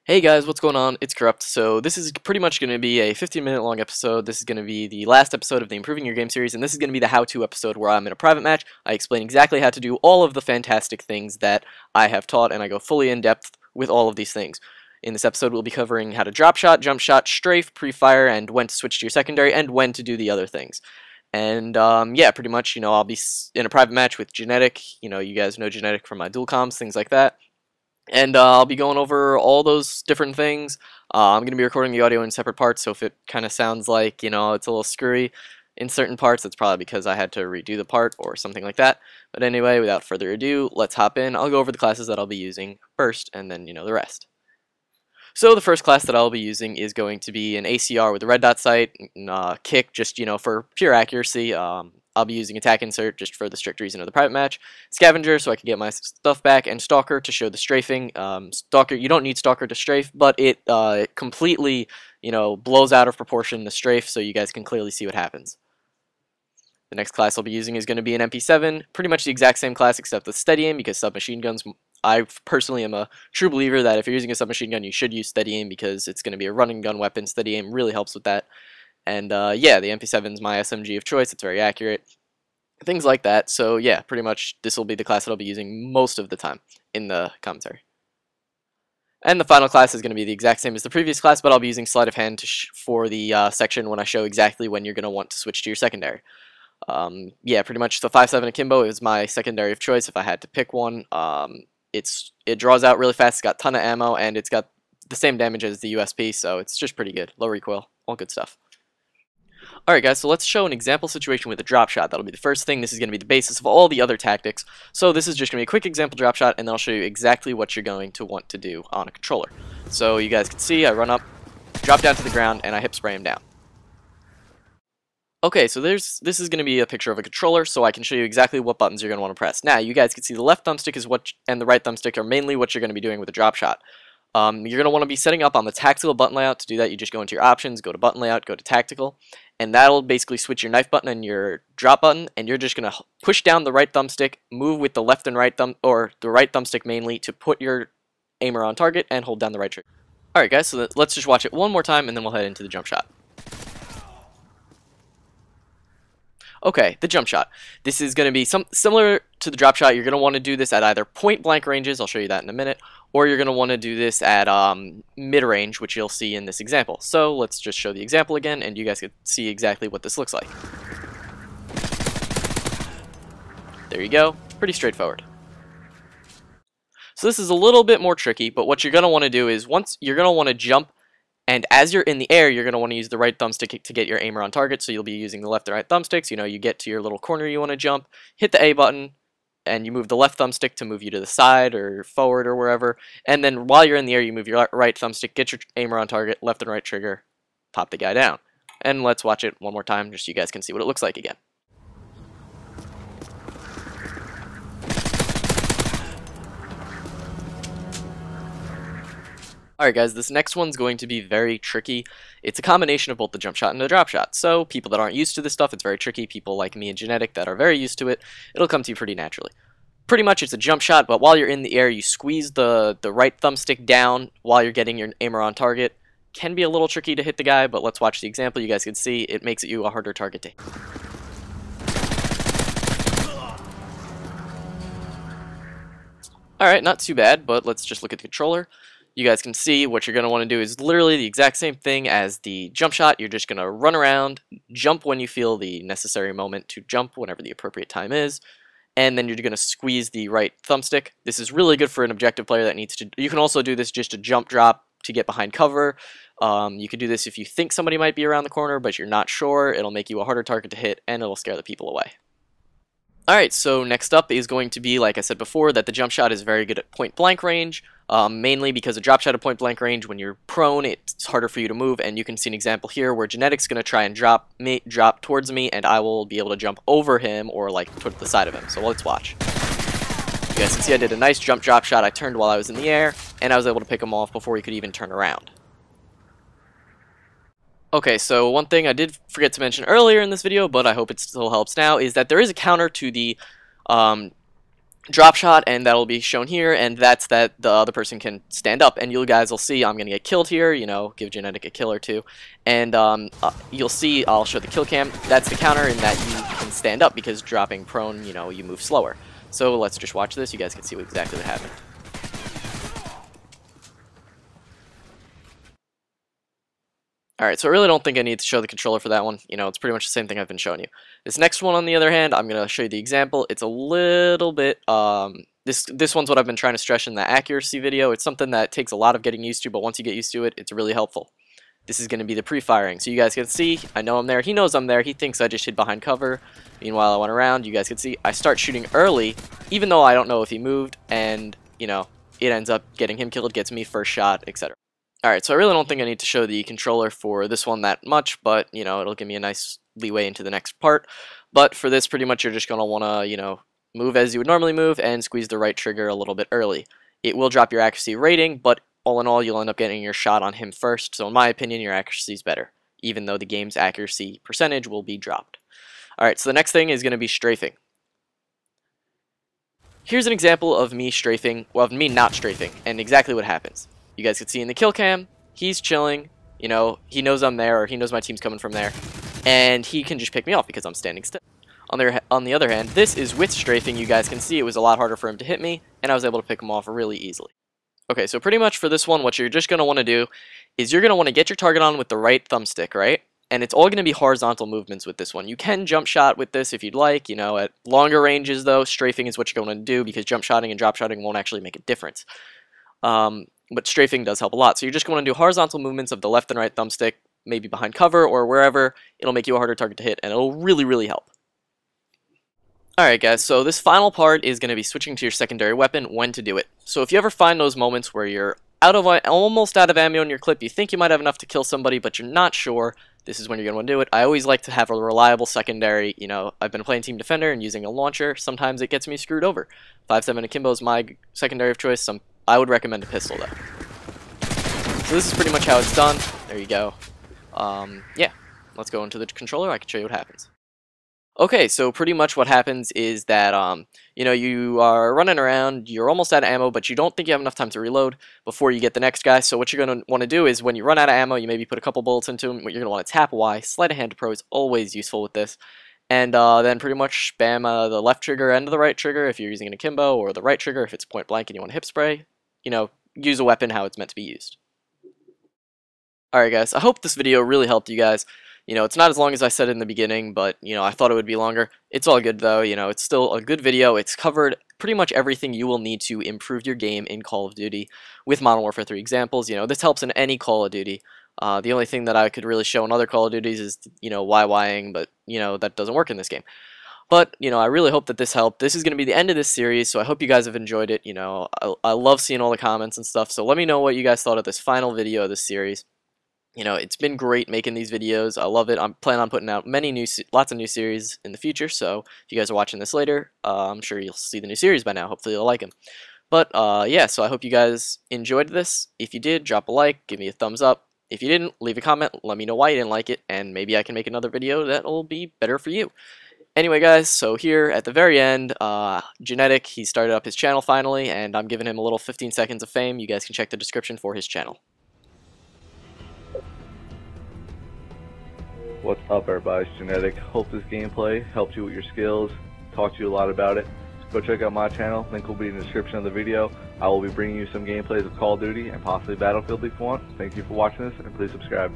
Hey guys, what's going on? It's Corrupt. So this is pretty much going to be a 15-minute long episode. This is going to be the last episode of the Improving Your Game series, and this is going to be the how-to episode where I'm in a private match. I explain exactly how to do all of the fantastic things that I have taught, and I go fully in-depth with all of these things. In this episode, we'll be covering how to drop shot, jump shot, strafe, pre-fire, and when to switch to your secondary, and when to do the other things. And yeah, pretty much, I'll be in a private match with Genetic. You guys know Genetic from my dual comms, things like that. And I'll be going over all those different things. I'm going to be recording the audio in separate parts, so if it kind of sounds like, it's a little screwy in certain parts, that's probably because I had to redo the part or something like that. But anyway, without further ado, let's hop in. I'll go over the classes that I'll be using first, and then, the rest. So the first class that I'll be using is going to be an ACR with a red dot sight, kick, just, for pure accuracy. I'll be using attack insert just for the strict reason of the private match, scavenger so I can get my stuff back, and stalker to show the strafing. Stalker, you don't need stalker to strafe, but it completely, blows out of proportion the strafe, so you guys can clearly see what happens. The next class I'll be using is going to be an MP7, pretty much the exact same class except with steady aim, because submachine guns, I personally am a true believer that if you're using a submachine gun, you should use steady aim because it's going to be a running gun weapon. Steady aim really helps with that. And yeah, the MP7 is my SMG of choice. It's very accurate. Things like that. So yeah, pretty much this will be the class that I'll be using most of the time in the commentary. And the final class is going to be the exact same as the previous class, but I'll be using sleight of hand for the section when I show exactly when you're going to want to switch to your secondary. Yeah, pretty much the 5.7 akimbo is my secondary of choice if I had to pick one. It draws out really fast, it's got a ton of ammo, and it's got the same damage as the USP, so it's just pretty good. Low recoil, all good stuff. Alright guys, so let's show an example situation with a drop shot. That'll be the first thing. This is going to be the basis of all the other tactics. So this is just going to be a quick example drop shot, and then I'll show you exactly what you're going to want to do on a controller. So you guys can see, I run up, drop down to the ground, and I hip spray him down. Okay, so this is going to be a picture of a controller, so I can show you exactly what buttons you're going to want to press. Now, you guys can see the left thumbstick is and the right thumbstick are mainly what you're going to be doing with a drop shot. You're going to want to be setting up on the tactical button layout. To do that, you just go into your options, go to button layout, go to tactical, and that'll basically switch your knife button and your drop button, and you're just going to push down the right thumbstick, move with the left and right thumb, or the right thumbstick mainly, to put your aimer on target, and hold down the right trigger. Alright guys, so let's just watch it one more time, and then we'll head into the jump shot. Okay, the jump shot. This is going to be similar to the drop shot. You're going to want to do this at either point blank ranges, I'll show you that in a minute, or you're going to want to do this at mid-range, which you'll see in this example. So let's just show the example again, and you guys can see exactly what this looks like. There you go. Pretty straightforward. So this is a little bit more tricky, but what you're going to want to do is you're going to want to jump, and as you're in the air, you're going to want to use the right thumbstick to get your aimer on target, so you'll be using the left and right thumbsticks. You get to your little corner you want to jump, hit the A button, and you move the left thumbstick to move you to the side or forward or wherever, and then while you're in the air, you move your right thumbstick, get your aimer on target, left and right trigger, pop the guy down. And let's watch it one more time just so you guys can see what it looks like again. Alright guys, this next one's going to be very tricky. It's a combination of both the jump shot and the drop shot. So people that aren't used to this stuff, it's very tricky. People like me and Genetic that are very used to it, it'll come to you pretty naturally. Pretty much it's a jump shot, but while you're in the air, you squeeze the right thumbstick down while you're getting your aimer on target. Can be a little tricky to hit the guy, but let's watch the example. You guys can see it makes you a harder target to hit. Alright, not too bad, but let's just look at the controller. You guys can see what you're going to want to do is literally the exact same thing as the jump shot. You're just going to run around, jump when you feel the necessary moment to jump, whenever the appropriate time is, and then you're going to squeeze the right thumbstick. This is really good for an objective player that needs to... You can also do this just to jump drop to get behind cover. You could do this if you think somebody might be around the corner, but you're not sure. It'll make you a harder target to hit, and it'll scare the people away. Alright, so next up is going to be, like I said before, that the jump shot is very good at point blank range. Mainly because a drop shot at point blank range, when you're prone, it's harder for you to move, and you can see an example here where Genetic's going to try and drop towards me, and I will be able to jump over him or like toward the side of him. So let's watch. You guys can see I did a nice jump drop shot. I turned while I was in the air, and I was able to pick him off before he could even turn around. Okay, so one thing I did forget to mention earlier in this video, but I hope it still helps now, is that there is a counter to the drop shot, and that'll be shown here, and that's that the other person can stand up, and you guys will see I'm gonna get killed here, you know, give Genetic a kill or two, and you'll see I'll show the kill cam. That's the counter in that you can stand up, because dropping prone, you know, you move slower. So let's just watch this. You guys can see exactly what happened. Alright, so I really don't think I need to show the controller for that one. You know, it's pretty much the same thing I've been showing you. This next one, on the other hand, I'm going to show you the example. It's a little bit, this one's what I've been trying to stress in the accuracy video. It's something that takes a lot of getting used to, but once you get used to it, it's really helpful. This is going to be the pre-firing. So you guys can see, I know I'm there. He knows I'm there. He thinks I just hid behind cover. Meanwhile, I went around. You guys can see, I start shooting early, even though I don't know if he moved, and, you know, it ends up getting him killed, gets me first shot, etc. Alright, so I really don't think I need to show the controller for this one that much, but, you know, it'll give me a nice leeway into the next part. But for this, pretty much you're just going to want to, you know, move as you would normally move and squeeze the right trigger a little bit early. It will drop your accuracy rating, but all in all, you'll end up getting your shot on him first, so in my opinion, your accuracy is better, even though the game's accuracy percentage will be dropped. Alright, so the next thing is going to be strafing. Here's an example of me strafing, well, of me not strafing, and exactly what happens. You guys can see in the kill cam, he's chilling, you know, he knows I'm there, or he knows my team's coming from there, and he can just pick me off because I'm standing still. On the other hand, this is with strafing. You guys can see it was a lot harder for him to hit me, and I was able to pick him off really easily. Okay, so pretty much for this one, what you're just going to want to do is you're going to want to get your target on with the right thumbstick, right? And it's all going to be horizontal movements with this one. You can jump shot with this if you'd like, you know, at longer ranges though, strafing is what you're going to do because jump shotting and drop shotting won't actually make a difference. But strafing does help a lot. So you're just going to do horizontal movements of the left and right thumbstick, maybe behind cover or wherever. It'll make you a harder target to hit, and it'll really, really help. Alright guys, so this final part is going to be switching to your secondary weapon, when to do it. So if you ever find those moments where you're almost out of ammo in your clip, you think you might have enough to kill somebody, but you're not sure, this is when you're going to want to do it. I always like to have a reliable secondary. You know, I've been playing Team Defender and using a launcher. Sometimes it gets me screwed over. 5.7 Akimbo is my secondary of choice. I would recommend a pistol though. So this is pretty much how it's done. There you go. Yeah, let's go into the controller. I can show you what happens. Okay, so pretty much what happens is that, you know, you are running around, you're almost out of ammo, but you don't think you have enough time to reload before you get the next guy. So what you're going to want to do is when you run out of ammo, you maybe put a couple bullets into him. What you're going to want to tap Y, sleight of hand to pro is always useful with this. And then pretty much spam the left trigger and the right trigger if you're using an akimbo, or the right trigger if it's point blank and you want to hip spray. You know, use a weapon how it's meant to be used. Alright guys, I hope this video really helped you guys. You know, it's not as long as I said in the beginning, but, you know, I thought it would be longer. It's all good though, you know, it's still a good video. It's covered pretty much everything you will need to improve your game in Call of Duty with Modern Warfare 3 examples. You know, this helps in any Call of Duty. The only thing that I could really show in other Call of Duties is, you know, YYing, but, you know, that doesn't work in this game. But, you know, I really hope that this helped. This is going to be the end of this series, so I hope you guys have enjoyed it. You know, I love seeing all the comments and stuff, so let me know what you guys thought of this final video of this series. You know, it's been great making these videos. I love it. I'm planning on putting out lots of new series in the future, so if you guys are watching this later, I'm sure you'll see the new series by now. Hopefully you'll like them. But, yeah, so I hope you guys enjoyed this. If you did, drop a like, give me a thumbs up. If you didn't, leave a comment, let me know why you didn't like it, and maybe I can make another video that will be better for you. Anyway guys, so here at the very end, Genetic, he started up his channel finally, and I'm giving him a little 15 seconds of fame. You guys can check the description for his channel. What's up everybody, it's Genetic. Hope this gameplay helped you with your skills, talked to you a lot about it. Go check out my channel, link will be in the description of the video. I will be bringing you some gameplays of Call of Duty and possibly Battlefield if you want. Thank you for watching this, and please subscribe.